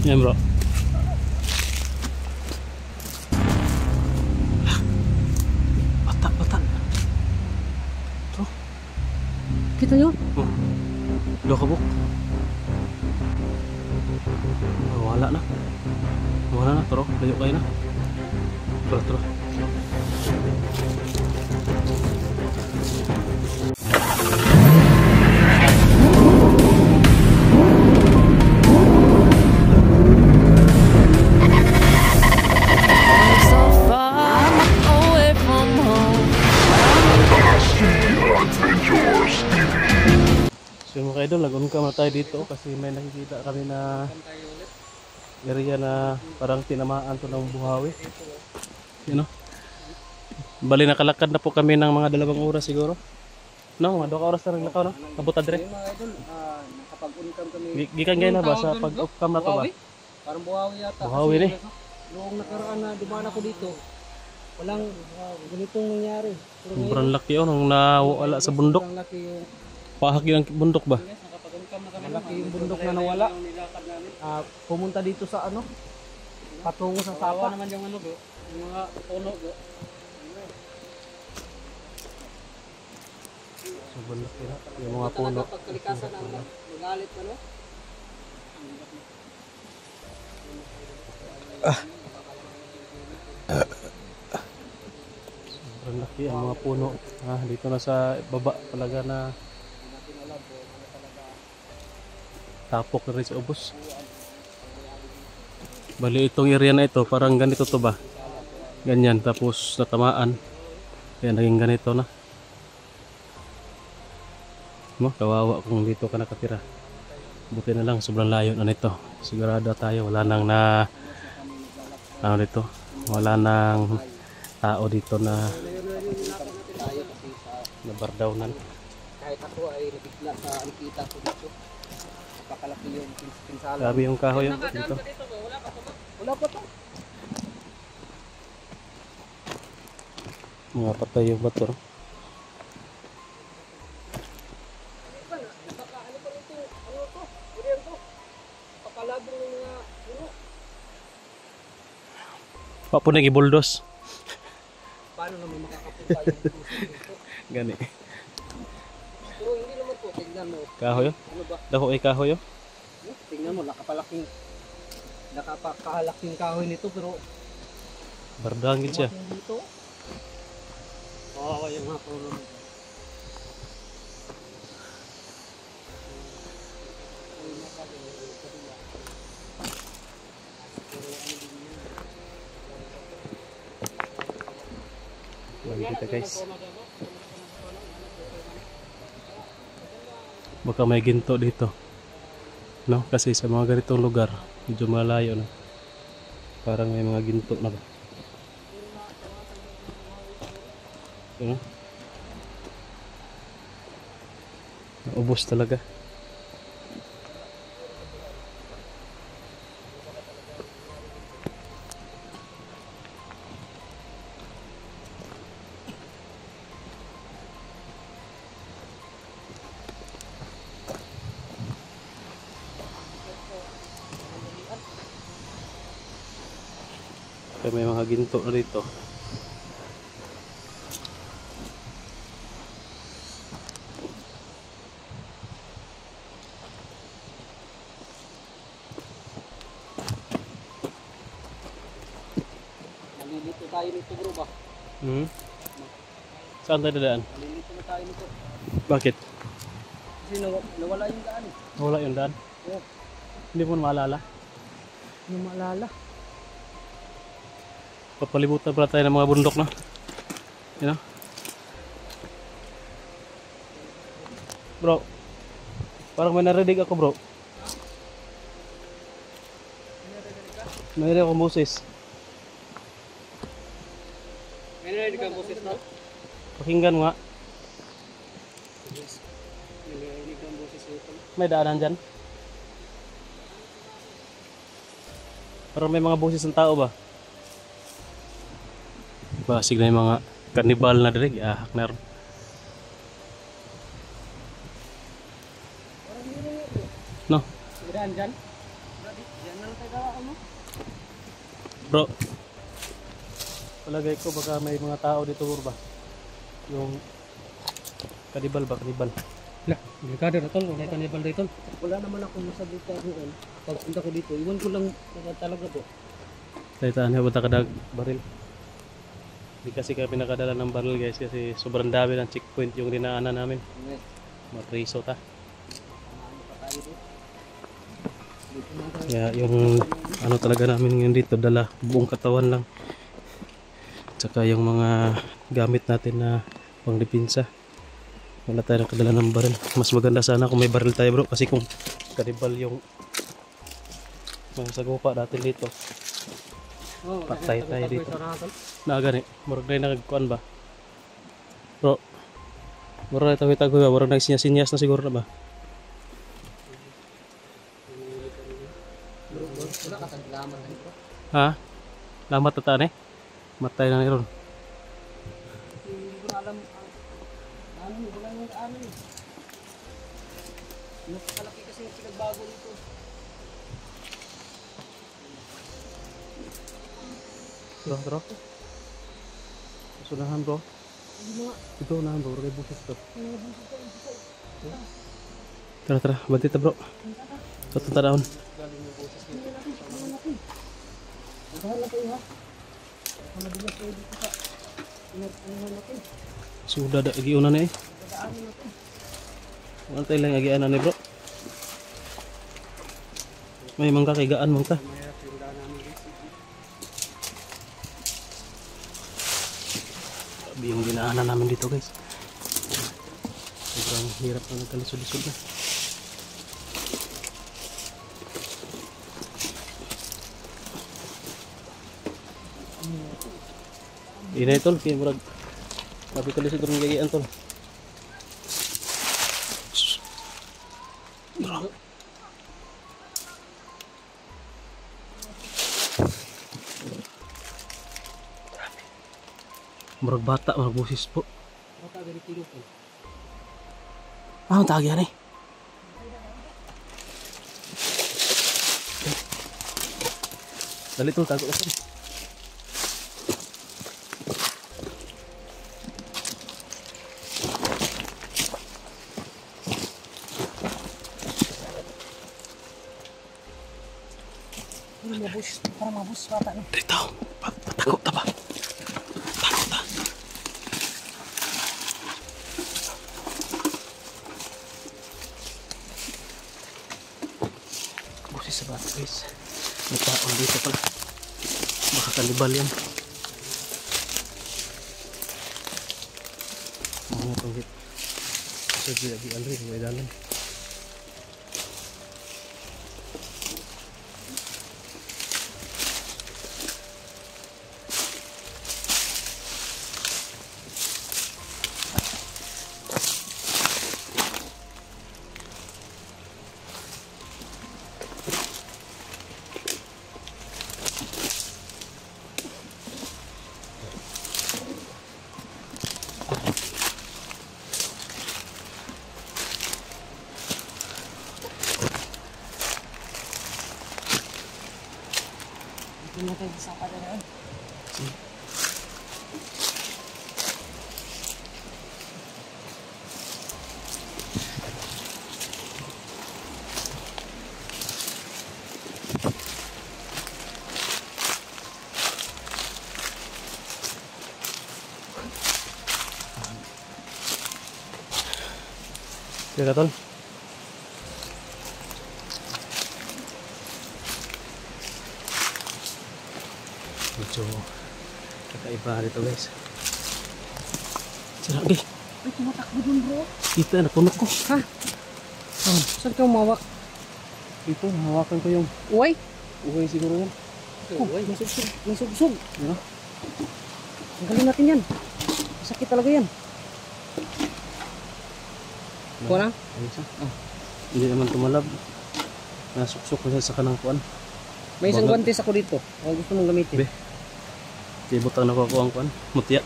Yan bro. Bata. Ito. Kita yun? Dua kabuk. Wala na. Turo. Layo kayo na. Turo. So mga idol, lagun ka muna tayo dito kasi may nakikita kami na area na parang tinamaan to ng buhawi. You know? Bali nakalakad na po kami ng mga 2 oras siguro. No, mga 2 oras na naglakaw no? Kabutad rin. Mga idol, nakapag-uncam kami. Gikan kayo na ba sa pag-off-cam na to ba? Parang buhawi yata. Buhawi ni. Noong nakaraan na dumaan ako dito, walang ganitong nangyari. Sobrang laki yun nung nawala sa bundok. Sobrang laki yung Pahagi ng bundok ba? malaki yung bundok na nawala. Pumunta dito sa ano? Patungo sa Sapa. Naman yung ano bro, yung mga puno bro. Sobrang laki na. Yung mga puno. Pagkalikasan ang magalit ano? Sobrang laki ang mga puno. Dito na sa baba talaga na tapok na rin sa ubos. Bali itong area na ito parang ganito to ba? Ganyan tapos natamaan. Kaya naging ganito na. Kawawa kung dito ka nakatira. Buti na lang sobrang layo na nito. Sigurado tayo wala nang wala nang tao dito na bardawnan. Kahit ako ay nabigla sa nakita ko dito. Pakalaki yung pinsala. Grabe yung kahoy dito. Wala pa to. Mga patay yung bato. Pa po nag-ibuldos. Paano naman makakapunta yung dito? Gani. Pero hindi naman po, tingnan mo. Kahoy? Ano ba? Dako ay kahoy? Tingnan mo, nakapakalaking kahoy nito pero Bardangin siya. dito. Oo, yung mga puno nito. Lagi kita guys. Baka may ginto dito. No? Kasi sa mga ganitong lugar, medyo malayo na. Parang may mga ginto na ba. Ubos talaga. Kaya may mga ginto na dito. Malilito tayo nito bro ba? Saan tayo dadaan? Malilito na tayo nito. Bakit? Kasi nawala yung daan. Wala yung daan? Oo. Hindi mo maalala? Hindi mo maalala. Papalibutan pala tayo ng mga bundok na. You know? Bro, parang may narinig ako bro. May narinig akong boses. May narinig ang boses na? Pakinggan mo nga. May narinig ang boses nito. May daanan dyan. Parang may mga boses ng tao ba? Basig na yung mga kanibal na dirig. Ahak na rin. No? May daan dyan? Diyan lang. Bro, palagay ko baka may mga tao dito ba? Yung kanibal ba? Kanibal. Lah, delikado na tol. Wala kanibal dito. Wala naman ako masabuta doon. Pagpunta ko dito, iwan ko lang talaga po. Taytaan niya punta kadag baril. Hindi kasi kami nakadala ng baril guys kasi sobrang dami ng checkpoint yung dinaanan namin. Mapriso ta. Kaya yung ano talaga namin ngayon dito dala buong katawan lang. Tsaka yung mga gamit natin na pangdepensa. Wala tayo nakadala ng baril. Mas maganda sana kung may baril tayo bro kasi kung kanibal yung mga sagupa natin dito. Patay tayo dito. Na gani, murag na nagkuan ba? Bro. Murag na tayo ba? Murag na sinyas na siguro na ba? Ha? Lamat na taan eh? Matay na niron. Hindi ko na alam ano, wala nang ano eh. Napakalaki kasi yung pinagbago dito. Bro. Sunahan bro. Ito unahan bro, may busis to. Tara, banti ta bro. Ito tanaon. Sudah ada giunan eh. Wala tayo lang agianan eh bro. May mangka kaigaan mangka. Sabi yung ginaanan namin dito guys. Sobrang hirap na nagkalisod-lisod na. Ini tol, kaya murag sabi ko lisod rin gagian tol. Murag bata, murag busis po. Ah, ang tagi yan eh. Dali tol, tago ka tol. Para mabus bata no. Dito, patakot ta ba? Takot ta. Busis sa bata guys. May taon dito pala. Baka kanibal yan. Mga panggit. Sa di Andre, may dalan. Hindi na tayo sa kada na. Kaya tol. Medyo kakaiba dito guys. Sira lagi. Ay, tumatakbo dun bro. Kita napunok ko. Ha? Saan ka umawak? Ito, hawakan ko yung Uy! uhay siguro yan. Uy, nasugsog. Nasugsog. Ano? Tanggalin natin yan. Sakit talaga yan. Kuha lang? Ayos ah. Hindi naman tumalab. Nasuksok ko siya sa kanang kuan. May isang Bagag. guantes ako dito. Kung gusto mong gamitin. Be. Kaya butang na ko ang kuan. Mutya.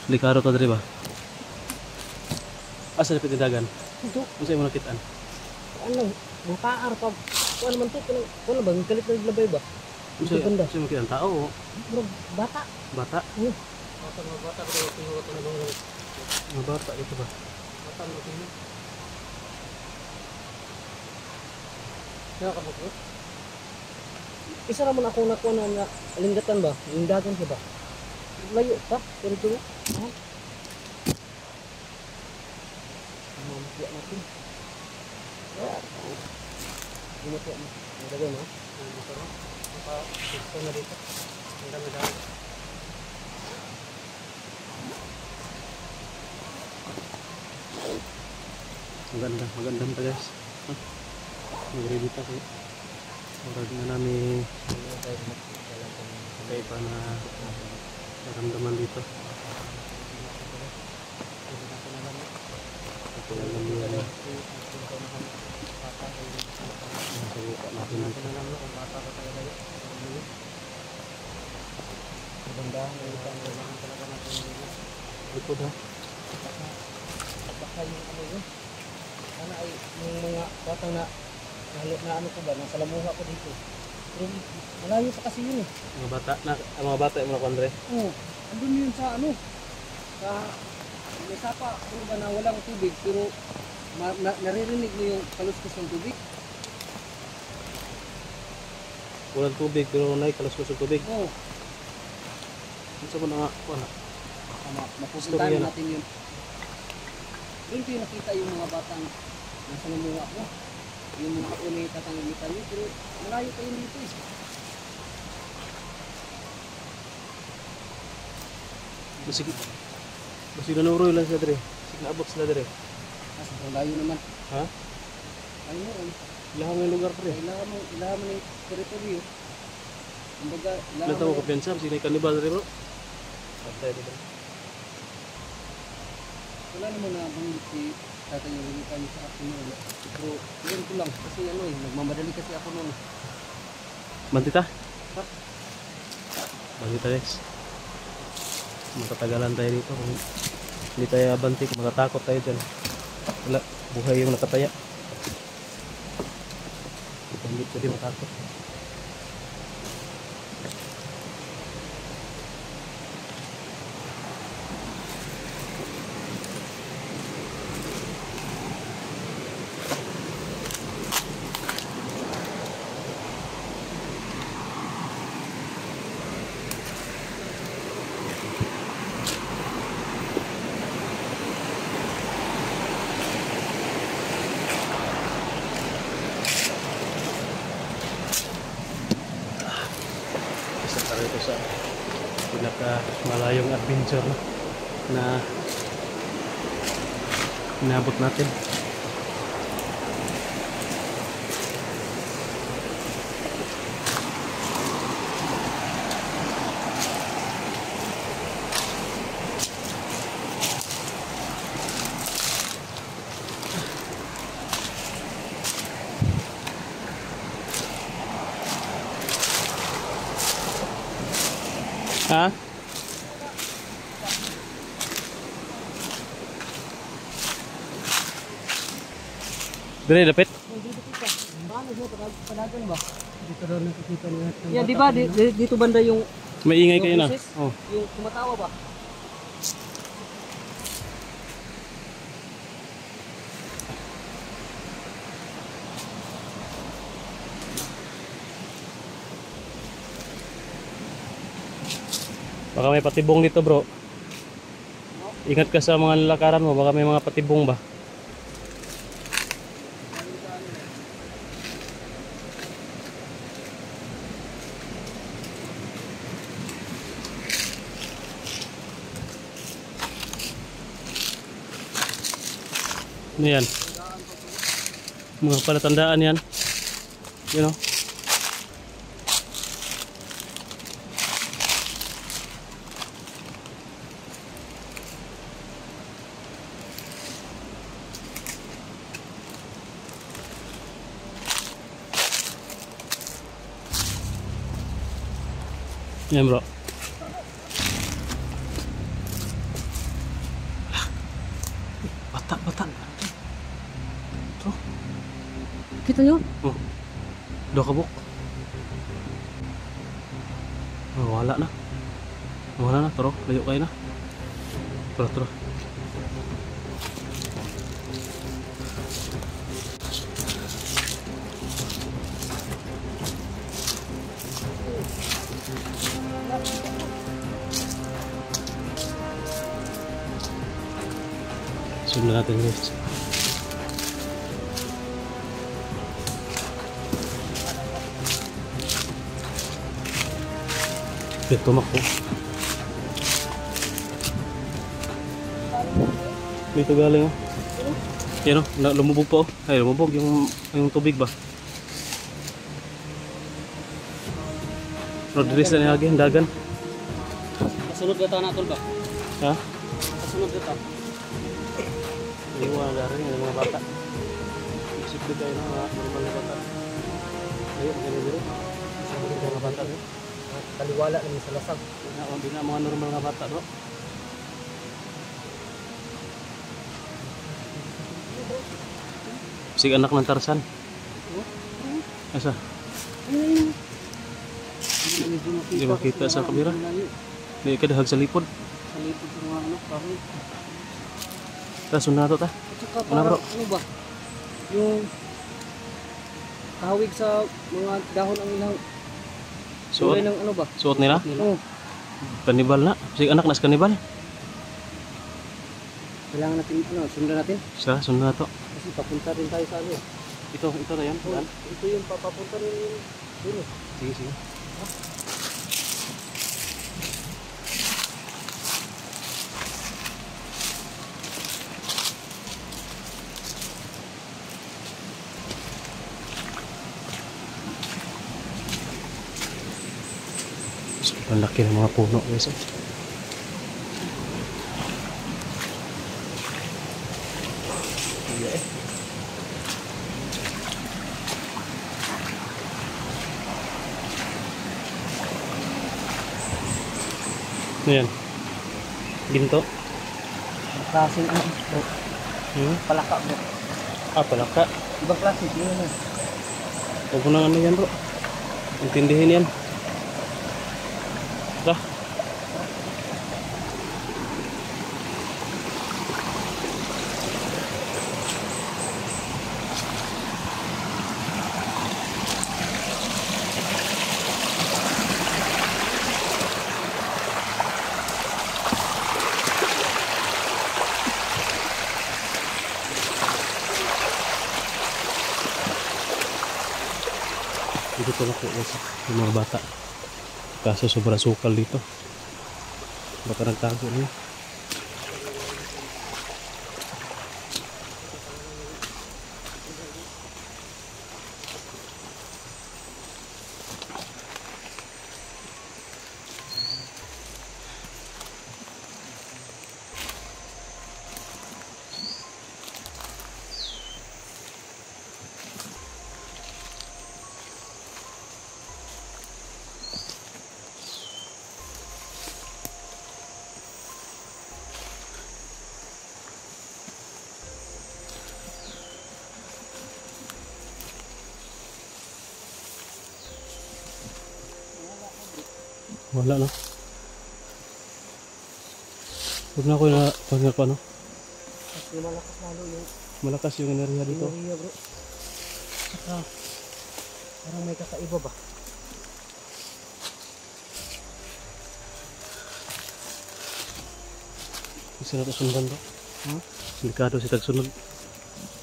Likaro to diri ba? Asa dapat tindagan? Ito. Ano sa'yo mo nakitaan? Ano? Mataar pa. Kuha naman to, kuha na ba? Ang galit na naglabay ba? Ito ganda. Kasi makita ang tao. Bro, bata. Bata. Oh. Mga bata ko daw tingin ko na bang Mga bata ito ba? bata mo tingin. Kaya ka mo. Isa naman ako nakuha na alinggatan ba? Alinggatan siya ba? Layo pa, pero ito. Oh. Mamatiya natin. Yeah. Mamatiya mo. Ang gagawin mo. Gusto na dito. Ang dami-dami. Magandang pa guys. Mag-ready pa kayo. Orad na namin kaya pa na naramdaman dito. Ito na lang yun. Nasubukan natin dito. Likod ha. Baka yung ano yun. Sana ay yung mga batang na ano ko ba, nasa lamuha ko dito. Pero malayo pa kasi yun eh. Mga bata yung mga kondre. Oo, andun yun sa ano, sa may sapa, ano ba na walang tubig, pero naririnig mo yung kaluskos ng tubig. Walang tubig pero naikalas-kus ng tubig. Oo, Ano sa mga wala? mapupuntahan Storya na. natin yun. Doon ko yung nakita yung mga batang nasa lamuha ko. Yung mga unay tatangitan yun, pero malayo pa yun dito eh. Basig nanuroy lang sila dire. Basig naabot sila dire. Kasi ang layo naman. Ha? Ayun, Ilahang yung lugar pre. kailangan mo yung teritoryo. Kumbaga, Ilan tayo kapiyansa? Basig na kanibal dire bro. Patay dito. wala naman na banggit si tatay yung limitan sa akin noon. Pero yun ko lang kasi ano eh, nagmamadali kasi ako noon. Bantita? Bantita guys. Matatagalan tayo dito kung hindi tayo abanti, matatakot tayo dyan. Wala, buhay yung nakataya. Hindi pwede matakot. Isa tayo ito sa pinaka-malayong adventure na inabot natin. Ha? Dire dapat? Dito kita, paano mo panagan ba? Dito daw nakikita niya. Yeah, di ba dito banda yung Maingay kayo na. boses? Oh. Yung tumatawa ba? Baka may patibong dito, bro. Ingat ka sa mga lalakaran mo, baka may mga patibong ba? Ano yan? Mga palatandaan yan. You know? Yan bro. Bata. Ito. Kita nyo? Oh. Dua kabuk. Oh, wala na. Wala na, taro. Layo kayo na. Tara, tara. Sundan natin guys. Ito tumakbo. Dito galing oh. Yan oh, lumubog pa oh. Ay lumubog yung tubig ba? Rodriguez na nihagi, dagan. Kasunod ka na tol ba? Ha? Kasunod ka. Liwa na rin yung mga bata. Isip ko tayo ng mga normal na bata. Ayun, ganyan dito. Isip ko tayo mga bata. Kaliwala naman sa lasag. Hindi na mga normal na bata bro. Sig anak ng Tarzan. Asa? Hindi makita sa kamera. Hindi ka dahag sa lipod. Sa lipod sa mga ano, kahoy. Ta, sunod na to ta. At saka Ano, bro? parang, ano ba? Yung kahawig sa mga dahon ang ilang Suot? kulay ng ano ba? Suot nila? Oo. Kanibal na. Sig anak nas kanibal. Kailangan natin, ano, sundan natin. Sa, sunod na to. Kasi papunta rin tayo sa ano. Ito na yan. Oh, ito yung papapunta rin yung dun eh. Sige, sige. Sobrang laki ng mga puno guys. Ano yan? Ginto? Klaseng ano bro. Palaka bro. Ah, palaka. Ibang klase. Yun ano. Huwag mo nang ano yan bro. Intindihin yan. Tara. Dito ko lang po yung mga bata. Kaso sobrang sukal dito. Baka nagtago niya. Wala no. Huwag na ako na pangal pa no. Kasi malakas lalo yung Malakas yung enerhiya dito. enerhiya bro. Saka parang may kakaiba ba? Isa na ito sundan to. Delikado si tagsunod.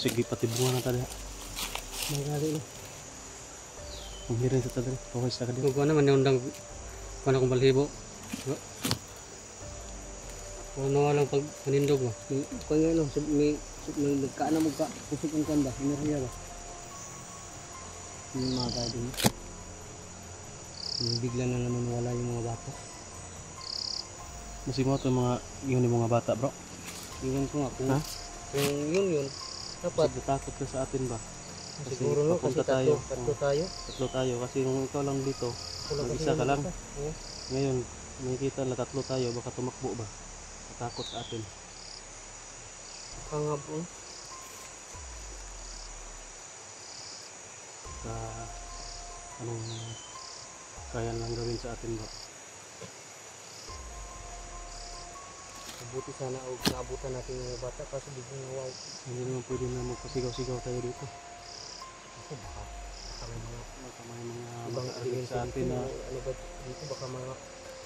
Sige, pati bunga na tali. May gali no. Paghirin sa tali. Pawis na ka dito. Kung ano man yung undang kung akong balhibo. Kung ano nga lang pag manindog mo. Kung nga no, may nagkaana mo ka, pusok ang kanda, enerhiya ba? Yung mga tayo din. Bigla na naman wala yung mga bata. Masimo ito yung mga bata bro. Iwan ko nga kung, Ha? kung yun. Dapat natakot ka sa atin ba? Kasi Siguro no, kasi papunta tayo. tatlo tayo. Tatlo tayo. Kasi kung ikaw lang dito, Wala kasi isa ka lang. Oo. Ngayon, makikita na tatlo tayo, baka tumakbo ba? Natakot sa atin. Kanga bro. Sa anong kaya lang gawin sa atin bro. Mabuti sana o naabutan natin yung mga bata kaso biglang nawaw. Hindi naman pwede na magpasigaw-sigaw tayo dito. Kasi baka may mga Baka may mga ibang mag-aaral elemento sa atin dito, na ano ba dito baka mga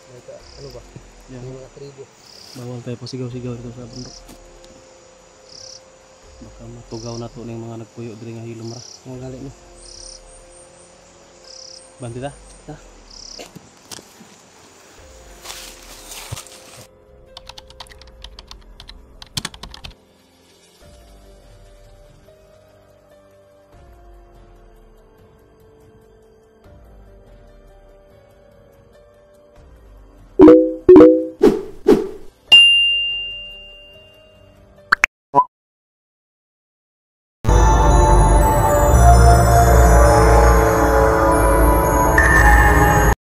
may ano ba yan, may mga tribo. bawal tayo pasigaw-sigaw dito sa bundok. Baka matugaw na to ng mga nagpuyo diri nga hilom ra. Mga gali no. Bantita? Ta.